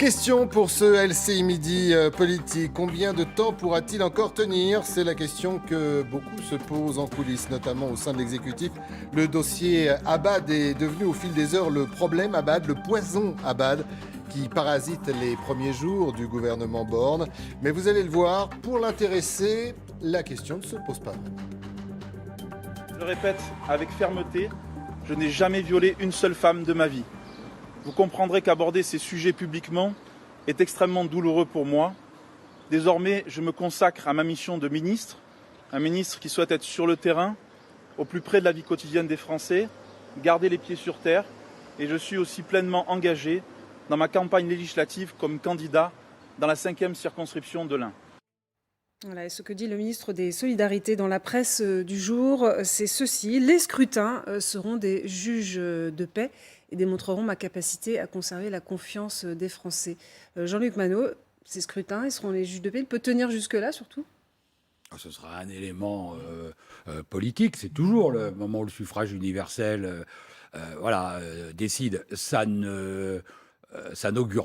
Question pour ce LCI Midi politique. Combien de temps pourra-t-il encore tenir? C'est la question que beaucoup se posent en coulisses, notamment au sein de l'exécutif. Le dossier Abad est devenu au fil des heures le problème Abad, le poison Abad, qui parasite les premiers jours du gouvernement Borne. Mais vous allez le voir, pour l'intéresser, la question ne se pose pas. Je le répète avec fermeté, je n'ai jamais violé une seule femme de ma vie. Vous comprendrez qu'aborder ces sujets publiquement est extrêmement douloureux pour moi. Désormais, je me consacre à ma mission de ministre, un ministre qui souhaite être sur le terrain, au plus près de la vie quotidienne des Français, garder les pieds sur terre, et je suis aussi pleinement engagé dans ma campagne législative comme candidat dans la 5e circonscription de l'Ain. Voilà, et ce que dit le ministre des Solidarités dans la presse du jour, c'est ceci. Les scrutins seront des juges de paix et démontreront ma capacité à conserver la confiance des Français. Jean-Luc Manot, ces scrutins, ils seront les juges de paix. Il peut tenir jusque-là, surtout? Ce sera un élément politique. C'est toujours le moment où le suffrage universel décide. Ça n'augure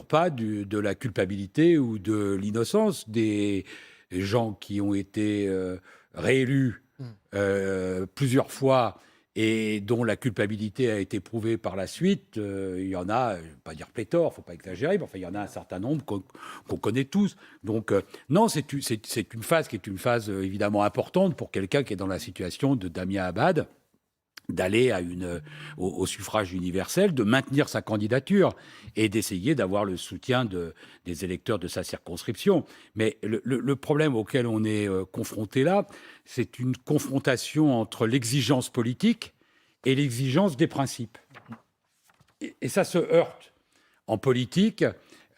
pas de la culpabilité ou de l'innocence des gens qui ont été réélus plusieurs fois et dont la culpabilité a été prouvée par la suite. Il y en a, je ne vais pas dire pléthore, il ne faut pas exagérer, mais enfin, il y en a un certain nombre qu'on connaît tous. Donc, non, c'est une phase qui est une phase évidemment importante pour quelqu'un qui est dans la situation de Damien Abad, d'aller au suffrage universel, de maintenir sa candidature et d'essayer d'avoir le soutien des électeurs de sa circonscription. Mais le problème auquel on est confronté là, c'est une confrontation entre l'exigence politique et l'exigence des principes. Et ça se heurte. En politique,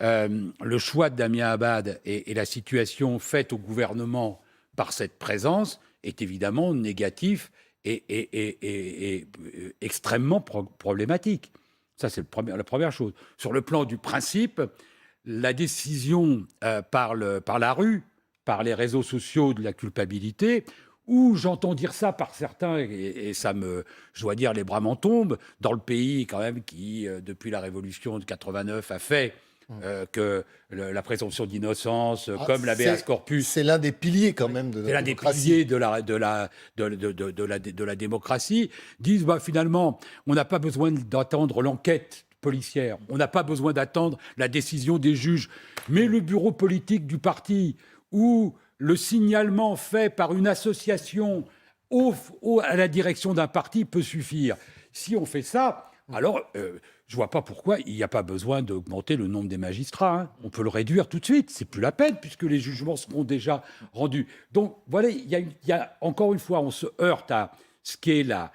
le choix de Damien Abad et la situation faite au gouvernement par cette présence est évidemment négatif et extrêmement problématique. Ça, c'est la première chose. Sur le plan du principe, la décision par la rue, par les réseaux sociaux de la culpabilité, où j'entends dire ça par certains, et je dois dire, les bras m'en tombent, dans le pays quand même qui, depuis la Révolution de 89, a fait que la présomption d'innocence, comme l'habeas corpus... C'est l'un des piliers quand même de la démocratie. C'est l'un des piliers de la démocratie, disent finalement, on n'a pas besoin d'attendre l'enquête policière, on n'a pas besoin d'attendre la décision des juges, mais le bureau politique du parti ou le signalement fait par une association à la direction d'un parti peut suffire. Si on fait ça, alors... je ne vois pas pourquoi il n'y a pas besoin d'augmenter le nombre des magistrats. Hein. On peut le réduire tout de suite. C'est plus la peine puisque les jugements seront déjà rendus. Donc voilà, il y a encore une fois, on se heurte à ce qui est la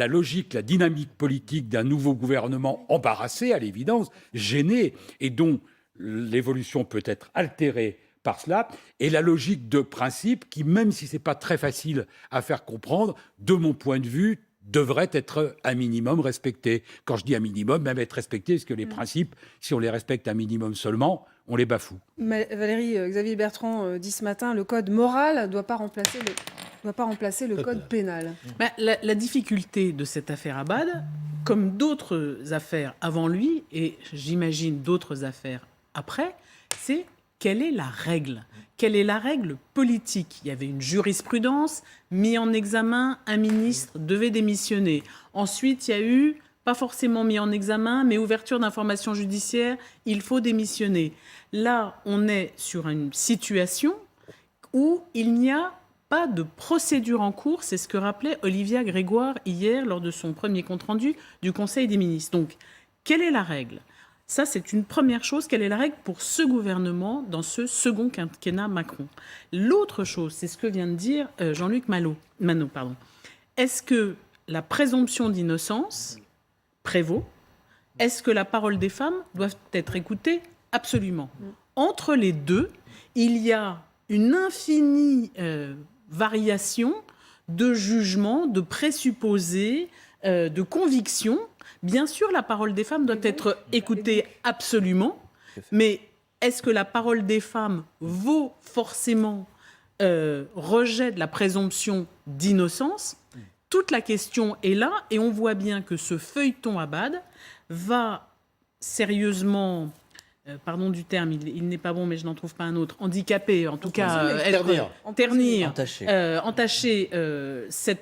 logique, la dynamique politique d'un nouveau gouvernement embarrassé, à l'évidence, gêné, et dont l'évolution peut être altérée par cela, et la logique de principe qui, même si ce n'est pas très facile à faire comprendre, de mon point de vue, devrait être un minimum respecté. Quand je dis un minimum, même être respecté, parce que les principes, si on les respecte un minimum seulement, on les bafoue. Valérie, Xavier Bertrand dit ce matin, le code moral ne doit pas remplacer le code pénal. La difficulté de cette affaire Abad, comme d'autres affaires avant lui, et j'imagine d'autres affaires après, c'est quelle est la règle ? Quelle est la règle politique ? Il y avait une jurisprudence, mis en examen, un ministre devait démissionner. Ensuite, il y a eu, pas forcément mis en examen, mais ouverture d'informations judiciaires, il faut démissionner. Là, on est sur une situation où il n'y a pas de procédure en cours. C'est ce que rappelait Olivia Grégoire hier lors de son premier compte-rendu du Conseil des ministres. Donc, quelle est la règle ? Ça, c'est une première chose. Quelle est la règle pour ce gouvernement dans ce second quinquennat Macron ? L'autre chose, c'est ce que vient de dire Jean-Luc Manot. Est-ce que la présomption d'innocence prévaut ? Est-ce que la parole des femmes doit être écoutée ? Absolument. Entre les deux, il y a une infinie variation de jugements, de présupposés, de convictions. Bien sûr, la parole des femmes doit être écoutée absolument, mais est-ce que la parole des femmes vaut forcément rejet de la présomption d'innocence ? Toute la question est là, et on voit bien que ce feuilleton Abad va sérieusement pardon du terme, il n'est pas bon, mais je n'en trouve pas un autre, handicapé, en tout cas, Ternir. entacher c'est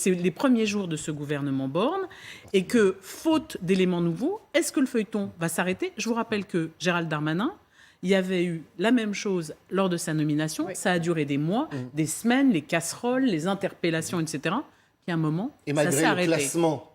les premiers jours de ce gouvernement Borne, et que, faute d'éléments nouveaux, est-ce que le feuilleton va s'arrêter? Je vous rappelle que Gérald Darmanin, il y avait eu la même chose lors de sa nomination, ça a duré des mois, des semaines, les casseroles, les interpellations, etc. Puis à un moment, Et ça s'est malgré le arrêté. classement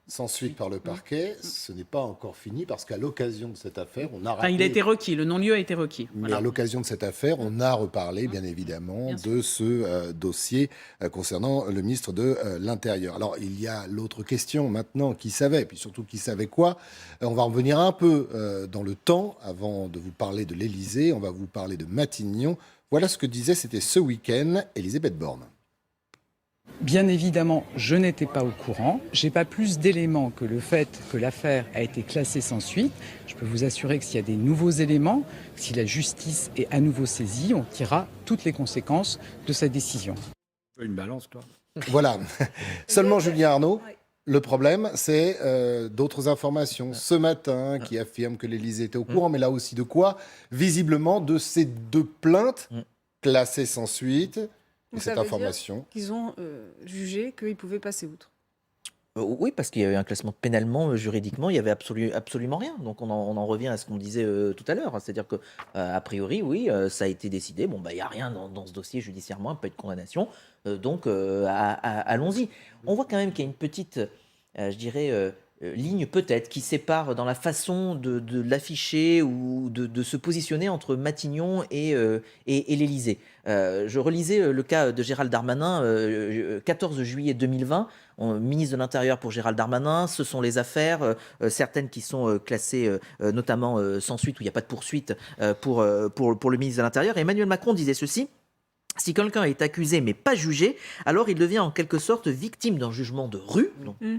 sans suite par le parquet, ce n'est pas encore fini parce qu'à l'occasion de cette affaire, on a Enfin, il a été requis, le non-lieu a été requis. Mais Voilà. à l'occasion de cette affaire, on a reparlé, bien évidemment, de ce dossier concernant le ministre de l'Intérieur. Alors, il y a l'autre question maintenant, qui savait, puis surtout qui savait quoi. On va revenir un peu dans le temps, avant de vous parler de l'Élysée, on va vous parler de Matignon. Voilà ce que disait, c'était ce week-end, Élisabeth Borne. Bien évidemment, je n'étais pas au courant. J'ai pas plus d'éléments que le fait que l'affaire a été classée sans suite. Je peux vous assurer que s'il y a des nouveaux éléments, si la justice est à nouveau saisie, on tirera toutes les conséquences de sa décision. Une balance, toi. Voilà. Seulement, Julien Arnaud, le problème, c'est d'autres informations. Ce matin, qui affirment que l'Élysée était au courant, mais là aussi de quoi? Visiblement, de ces 2 plaintes classées sans suite. Et Donc ça cette veut dire information. qu'ils ont jugé qu'ils pouvaient passer outre. Oui, parce qu'il y avait un classement pénalement, juridiquement, il n'y avait absolument rien. Donc on en revient à ce qu'on disait tout à l'heure. C'est-à-dire que, a priori, oui, ça a été décidé. Bon, il n'y a rien dans ce dossier judiciairement, pas de condamnation. Donc allons-y. On voit quand même qu'il y a une petite, je dirais, ligne peut-être qui sépare dans la façon de l'afficher ou de se positionner entre Matignon et l'Élysée. Je relisais le cas de Gérald Darmanin, 14 juillet 2020, ministre de l'Intérieur pour Gérald Darmanin. Ce sont les affaires, certaines qui sont classées notamment sans suite, où il n'y a pas de poursuite pour le ministre de l'Intérieur. Et Emmanuel Macron disait ceci: si quelqu'un est accusé mais pas jugé, alors il devient en quelque sorte victime d'un jugement de rue,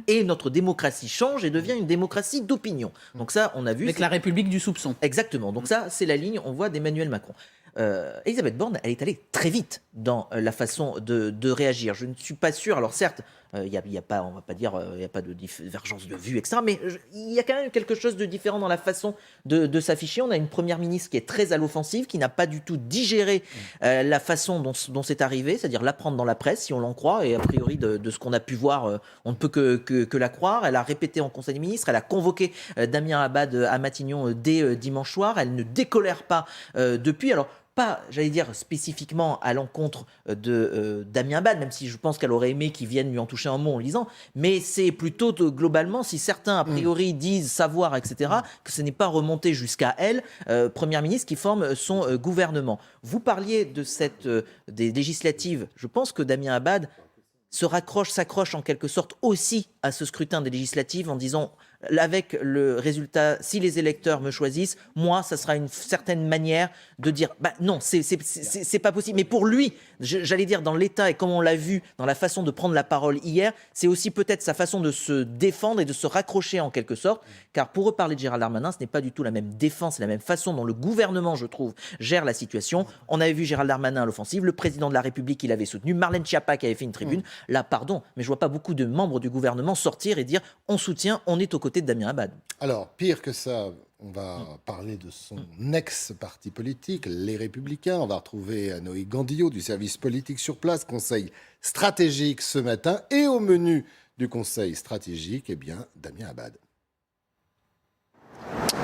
et notre démocratie change et devient une démocratie d'opinion. Donc ça, on a vu... Avec la République du soupçon. Exactement. Donc ça, c'est la ligne, on voit, d'Emmanuel Macron. Elisabeth Borne, elle est allée très vite dans la façon de réagir. Je ne suis pas sûr, alors certes, il y a pas, on va pas dire, il n'y a pas de divergence de vue, etc. Mais il y a quand même quelque chose de différent dans la façon de s'afficher. On a une première ministre qui est très à l'offensive, qui n'a pas du tout digéré la façon dont c'est arrivé, c'est-à-dire l'apprendre dans la presse, si on l'en croit, et a priori de ce qu'on a pu voir, on ne peut que la croire. Elle a répété en Conseil des ministres, elle a convoqué Damien Abad à Matignon dès dimanche soir, elle ne décolère pas depuis. Alors, pas, j'allais dire, spécifiquement à l'encontre de Damien Abad, même si je pense qu'elle aurait aimé qu'il vienne lui en toucher un mot en lisant, mais c'est plutôt globalement, si certains a priori disent savoir, etc., que ce n'est pas remonté jusqu'à elle, Première ministre, qui forme son gouvernement. Vous parliez de des législatives. Je pense que Damien Abad s'accroche en quelque sorte aussi à ce scrutin des législatives en disant, avec le résultat, si les électeurs me choisissent, moi, ça sera une certaine manière de dire, bah non, c'est pas possible. Mais pour lui, j'allais dire, dans l'état et comme on l'a vu dans la façon de prendre la parole hier, c'est aussi peut-être sa façon de se défendre et de se raccrocher en quelque sorte, car pour reparler de Gérald Darmanin, ce n'est pas du tout la même défense, la même façon dont le gouvernement, je trouve, gère la situation. On avait vu Gérald Darmanin à l'offensive, le président de la République qui l'avait soutenu, Marlène Schiappa qui avait fait une tribune. Là, pardon, mais je vois pas beaucoup de membres du gouvernement sortir et dire, on soutient, on est aux côtés de Damien Abad. Alors, pire que ça, on va parler de son ex-parti politique, Les Républicains. On va retrouver Noé Gandillot du service politique sur place, conseil stratégique ce matin. Et au menu du conseil stratégique, eh bien, Damien Abad.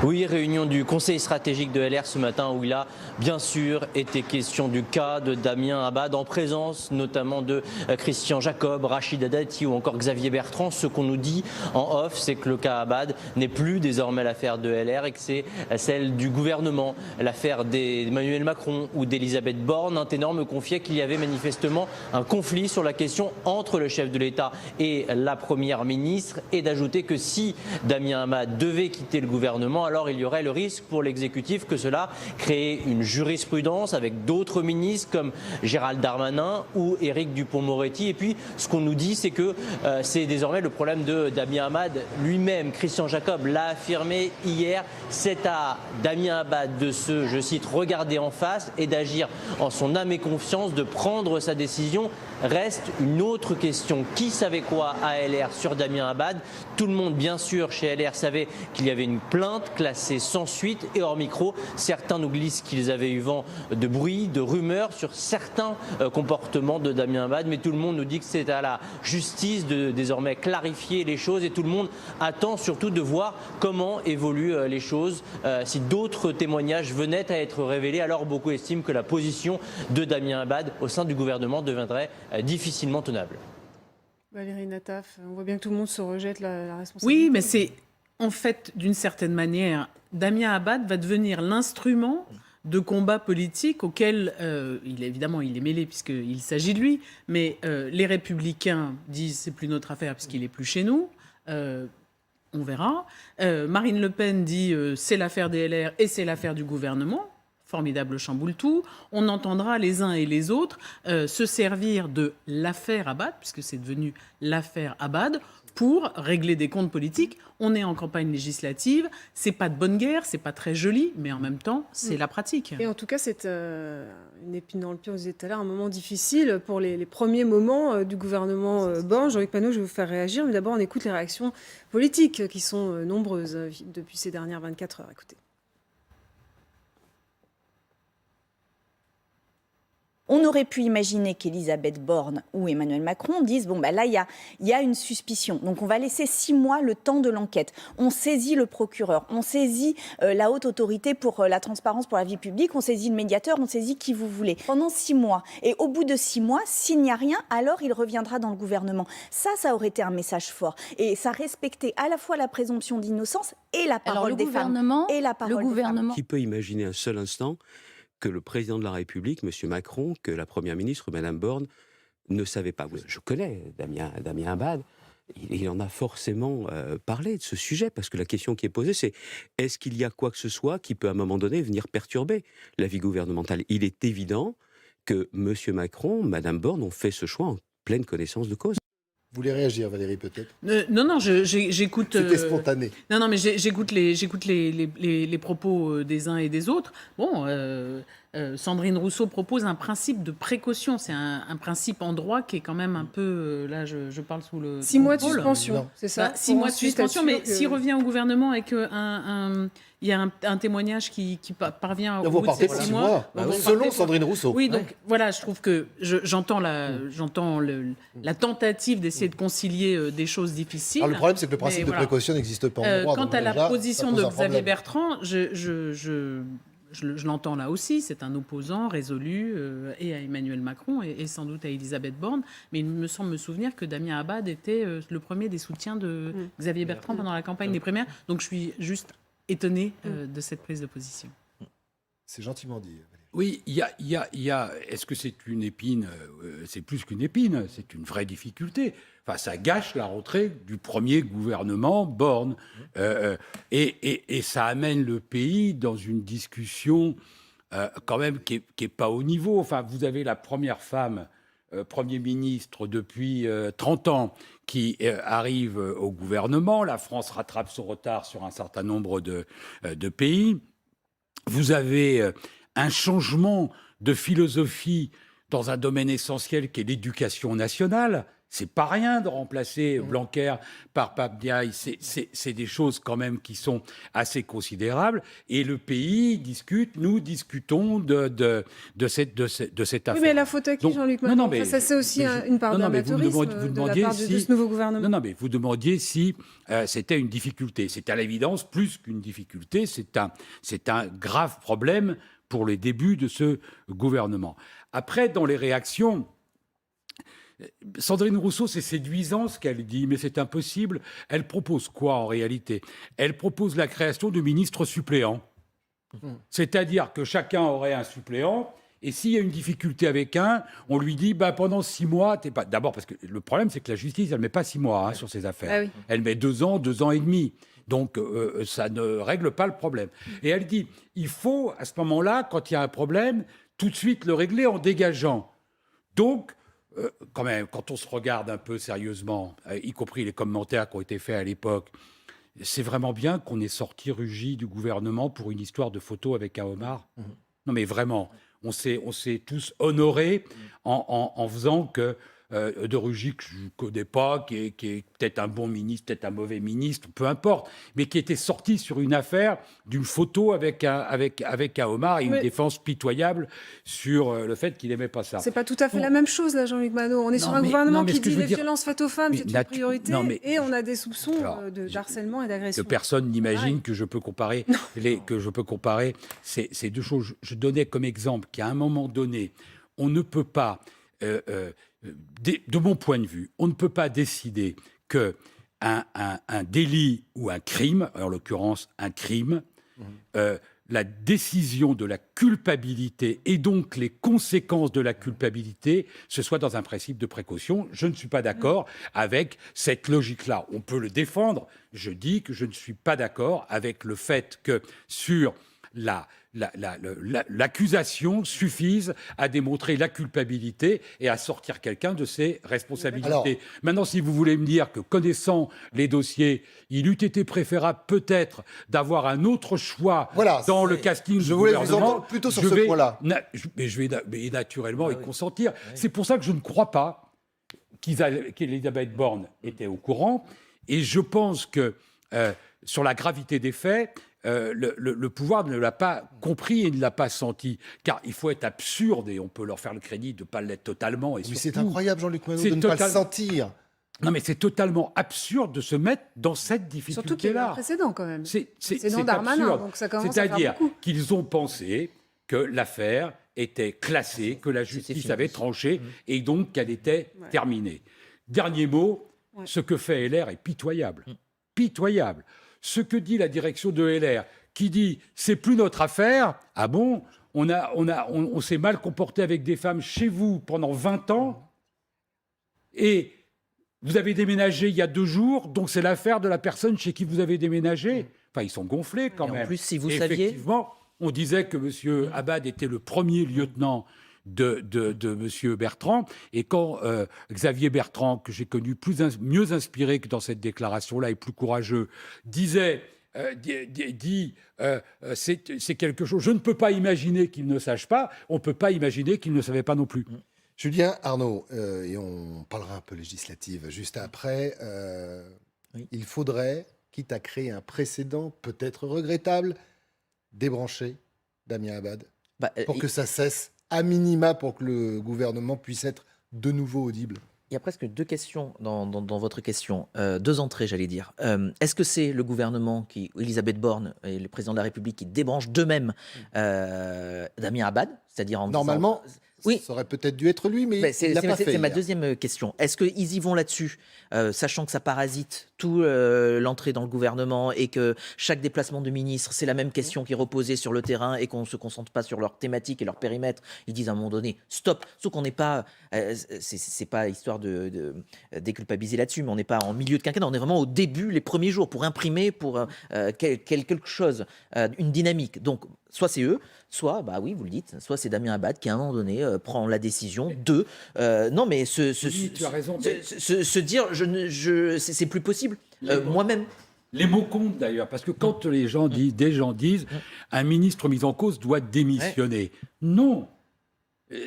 Oui, réunion du conseil stratégique de LR ce matin où il a bien sûr été question du cas de Damien Abad en présence notamment de Christian Jacob, Rachida Dati ou encore Xavier Bertrand. Ce qu'on nous dit en off, c'est que le cas Abad n'est plus désormais l'affaire de LR et que c'est celle du gouvernement, l'affaire d'Emmanuel Macron ou d'Elisabeth Borne. Un ténor me confiait qu'il y avait manifestement un conflit sur la question entre le chef de l'État et la première ministre et d'ajouter que si Damien Abad devait quitter le gouvernement, alors il y aurait le risque pour l'exécutif que cela crée une jurisprudence avec d'autres ministres comme Gérald Darmanin ou Éric Dupond-Moretti. Et puis ce qu'on nous dit, c'est que c'est désormais le problème de Damien Abad lui-même. Christian Jacob l'a affirmé hier, c'est à Damien Abad de se, je cite, regarder en face et d'agir en son âme et confiance, de prendre sa décision. Reste une autre question. Qui savait quoi à LR sur Damien Abad? Tout le monde, bien sûr, chez LR savait qu'il y avait une plainte classé sans suite. Et hors micro, certains nous glissent qu'ils avaient eu vent de bruit, de rumeurs sur certains comportements de Damien Abad. Mais tout le monde nous dit que c'est à la justice de désormais clarifier les choses. Et tout le monde attend surtout de voir comment évoluent les choses. Si d'autres témoignages venaient à être révélés, alors beaucoup estiment que la position de Damien Abad au sein du gouvernement deviendrait difficilement tenable. Valérie Nataf, on voit bien que tout le monde se rejette la responsabilité. Oui, mais c'est en fait, d'une certaine manière, Damien Abad va devenir l'instrument de combat politique auquel, évidemment, il est mêlé puisqu'il s'agit de lui, mais les Républicains disent c'est plus notre affaire puisqu'il est plus chez nous. On verra. Marine Le Pen dit c'est l'affaire des LR et c'est l'affaire du gouvernement. Formidable chamboule-tout. On entendra les uns et les autres se servir de l'affaire Abad, puisque c'est devenu l'affaire Abad, pour régler des comptes politiques. On est en campagne législative, c'est pas de bonne guerre, c'est pas très joli, mais en même temps, c'est la pratique. Et en tout cas, c'est une épine dans le pied, on disait tout à l'heure, un moment difficile pour les premiers moments du gouvernement Borne. Jean-Luc Panot, je vais vous faire réagir, mais d'abord, on écoute les réactions politiques qui sont nombreuses depuis ces dernières 24 heures. Écoutez. On aurait pu imaginer qu'Elisabeth Borne ou Emmanuel Macron disent bon, bah là, il y a une suspicion. Donc, on va laisser 6 mois le temps de l'enquête. On saisit le procureur, on saisit la haute autorité pour la transparence pour la vie publique, on saisit le médiateur, on saisit qui vous voulez. Pendant 6 mois. Et au bout de 6 mois, s'il n'y a rien, alors il reviendra dans le gouvernement. Ça aurait été un message fort. Et ça respectait à la fois la présomption d'innocence et la parole des femmes. Et la parole des femmes. Qui peut imaginer un seul instant que le président de la République, M. Macron, que la Première ministre, Mme Borne, ne savait pas. Je connais Damien Abad, il en a forcément parlé de ce sujet, parce que la question qui est posée, c'est est-ce qu'il y a quoi que ce soit qui peut à un moment donné venir perturber la vie gouvernementale ? Il est évident que M. Macron, Mme Borne ont fait ce choix en pleine connaissance de cause. Vous voulez réagir, Valérie, peut-être ? Non, j'écoute... C'était spontané. Non, mais j'écoute les propos des uns et des autres. Bon, Sandrine Rousseau propose un principe de précaution. C'est un principe en droit qui est quand même un peu... là, je parle sous le... 6 mois de suspension, c'est ça ? 6 mois de suspension, mais s'il revient au gouvernement et il y a un témoignage qui parvient au bout de ces 6 mois... selon Sandrine Rousseau. Oui, donc voilà, je trouve que j'entends la tentative d'essayer de concilier des choses difficiles. Alors, le problème, c'est que le principe de précaution n'existe pas en droit. Quant à la position de Xavier Bertrand, je l'entends là aussi, c'est un opposant résolu et à Emmanuel Macron et sans doute à Elisabeth Borne, mais il me semble me souvenir que Damien Abad était le premier des soutiens de Xavier Bertrand pendant la campagne des primaires, donc je suis juste étonnée de cette prise de position. C'est gentiment dit. Oui, il y a. Est-ce que c'est une épine ? C'est plus qu'une épine, c'est une vraie difficulté. Enfin, ça gâche la rentrée du premier gouvernement Borne. Et ça amène le pays dans une discussion quand même qui est pas au niveau. Enfin, vous avez la première femme Premier ministre depuis 30 ans qui arrive au gouvernement. La France rattrape son retard sur un certain nombre de pays. Vous avez un changement de philosophie dans un domaine essentiel qui est l'éducation nationale. C'est pas rien de remplacer Blanquer par Pape Diaye. C'est des choses quand même qui sont assez considérables. Et le pays discute, nous discutons de cette affaire. Oui, mais la faute à qui, Jean-Luc Macron ? Non, mais ça, c'est aussi une part d'amateurisme de la part de ce nouveau gouvernement. Non, mais vous demandiez si c'était une difficulté. C'est à l'évidence plus qu'une difficulté. C'est un grave problème pour les débuts de ce gouvernement. Après, dans les réactions, Sandrine Rousseau, c'est séduisant ce qu'elle dit, mais c'est impossible. Elle propose quoi en réalité ? Elle propose la création de ministres suppléants. C'est-à-dire que chacun aurait un suppléant, et s'il y a une difficulté avec un, on lui dit pendant 6 mois, t'es pas. D'abord, parce que le problème, c'est que la justice, elle ne met pas 6 mois sur ses affaires. Ah oui. Elle met 2 ans, 2 ans et demi. Donc, ça ne règle pas le problème. Et elle dit, il faut, à ce moment-là, quand il y a un problème, tout de suite le régler en dégageant. Donc, quand même, quand on se regarde un peu sérieusement, y compris les commentaires qui ont été faits à l'époque, c'est vraiment bien qu'on ait sorti Rugy du gouvernement pour une histoire de photo avec un homard. Non, mais vraiment, on s'est tous honorés en faisant que de Rugy, que je ne connais pas, qui est peut-être un bon ministre, peut-être un mauvais ministre, peu importe, mais qui était sorti sur une affaire d'une photo avec un homard et une défense pitoyable sur le fait qu'il n'aimait pas ça. C'est pas tout à fait la même chose, là, Jean-Luc Manot. On est sur un gouvernement qui dit les violences faites aux femmes, c'est une priorité, et on a des soupçons d'harcèlement et d'agression. Que personne n'imagine que je peux comparer. Ces deux choses. Je donnais comme exemple qu'à un moment donné, on ne peut pas, de mon point de vue, on ne peut pas décider que un délit ou un crime, en l'occurrence un crime, la décision de la culpabilité et donc les conséquences de la culpabilité, ce soit dans un principe de précaution. Je ne suis pas d'accord avec cette logique-là. On peut le défendre. Je dis que je ne suis pas d'accord avec le fait que sur l'accusation suffise à démontrer la culpabilité et à sortir quelqu'un de ses responsabilités. Alors, maintenant, si vous voulez me dire que, connaissant les dossiers, il eût été préférable peut-être d'avoir un autre chois dans le casting du gouvernement... Je voulais vous entendre plutôt sur ce point-là. Je vais naturellement y consentir. Oui. C'est pour ça que je ne crois pas qu'Elisabeth Borne était au courant. Et je pense que, sur la gravité des faits... le pouvoir ne l'a pas compris et ne l'a pas senti. Car il faut être absurde, et on peut leur faire le crédit de ne pas l'être totalement. Mais c'est incroyable, Jean-Luc Manot, de ne pas le sentir. Non, mais c'est totalement absurde de se mettre dans cette difficulté-là. Surtout qu'il y a eu un précédent, quand même. C'est Darmanin, absurde. donc ça commence à faire beaucoup. C'est-à-dire qu'ils ont pensé que l'affaire était classée, que la justice avait tranché, et donc qu'elle était terminée. Dernier mot, ce que fait LR est pitoyable. Pitoyable. Ce que dit la direction de LR, qui dit « c'est plus notre affaire », ah bon, on s'est mal comporté avec des femmes chez vous pendant 20 ans, et vous avez déménagé il y a 2 jours, donc c'est l'affaire de la personne chez qui vous avez déménagé. Enfin, ils sont gonflés quand même. En plus, si vous saviez... Effectivement, on disait que M. Abad était le premier lieutenant de M. Bertrand. Et quand Xavier Bertrand, que j'ai connu mieux inspiré que dans cette déclaration-là et plus courageux, disait c'est quelque chose, je ne peux pas imaginer qu'il ne sache pas, on ne peut pas imaginer qu'il ne savait pas non plus. Julien Arnaud, et on parlera un peu législative juste après, il faudrait, quitte à créer un précédent peut-être regrettable, débrancher Damien Abad pour que ça cesse à minima, pour que le gouvernement puisse être de nouveau audible. Il y a presque 2 questions dans votre question, 2 entrées, j'allais dire. Est-ce que c'est le gouvernement, Elisabeth Borne et le président de la République, qui débranchent d'eux-mêmes Damien Abad, c'est-à-dire en normalement, oui, ça aurait peut-être dû être lui, mais il l'a pas fait. C'est ma deuxième question. Est-ce qu'ils y vont là-dessus, sachant que ça parasite tout l'entrée dans le gouvernement et que chaque déplacement de ministre, c'est la même question qui est reposée sur le terrain et qu'on ne se concentre pas sur leur thématique et leur périmètre. Ils disent à un moment donné, stop. Sauf qu'on n'est pas, c'est pas histoire de déculpabiliser là-dessus, mais on n'est pas en milieu de quinquennat, on est vraiment au début, les premiers jours, pour imprimer, pour quelque chose, une dynamique. Donc, soit c'est eux, soit, bah oui, vous le dites, soit c'est Damien Abad qui, à un moment donné, prend la décision de... non, mais tu as raison, se dire, c'est plus possible, moi-même. Les mots comptent d'ailleurs, parce que quand des gens disent un ministre mis en cause doit démissionner. Non.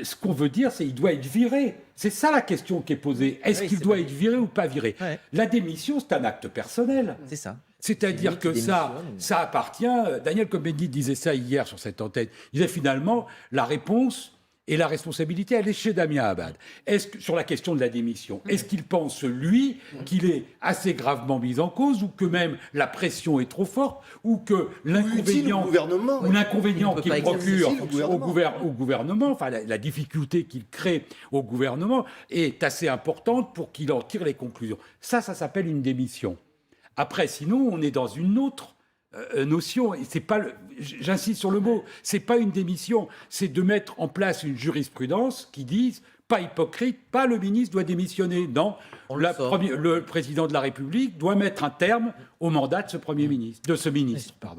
Ce qu'on veut dire, c'est qu'il doit être viré. C'est ça la question qui est posée. Est-ce qu'il doit être viré ou pas viré ? La démission, c'est un acte personnel. C'est ça. C'est-à-dire que ça appartient... Daniel Cohn-Bendit disait ça hier sur cette antenne. Il disait finalement, la réponse et la responsabilité, elle est chez Damien Abad. Sur la question de la démission, est-ce qu'il pense, lui, qu'il est assez gravement mis en cause, ou que même la pression est trop forte, ou que l'inconvénient qu'il procure au gouvernement, enfin la difficulté qu'il crée au gouvernement, est assez importante pour qu'il en tire les conclusions. Ça s'appelle une démission. Après, sinon, on est dans une autre notion, et c'est pas, j'insiste sur le mot, c'est pas une démission, c'est de mettre en place une jurisprudence qui dise, pas hypocrite, pas le ministre doit démissionner, non, le président de la République doit mettre un terme au mandat de ce premier ministre, pardon.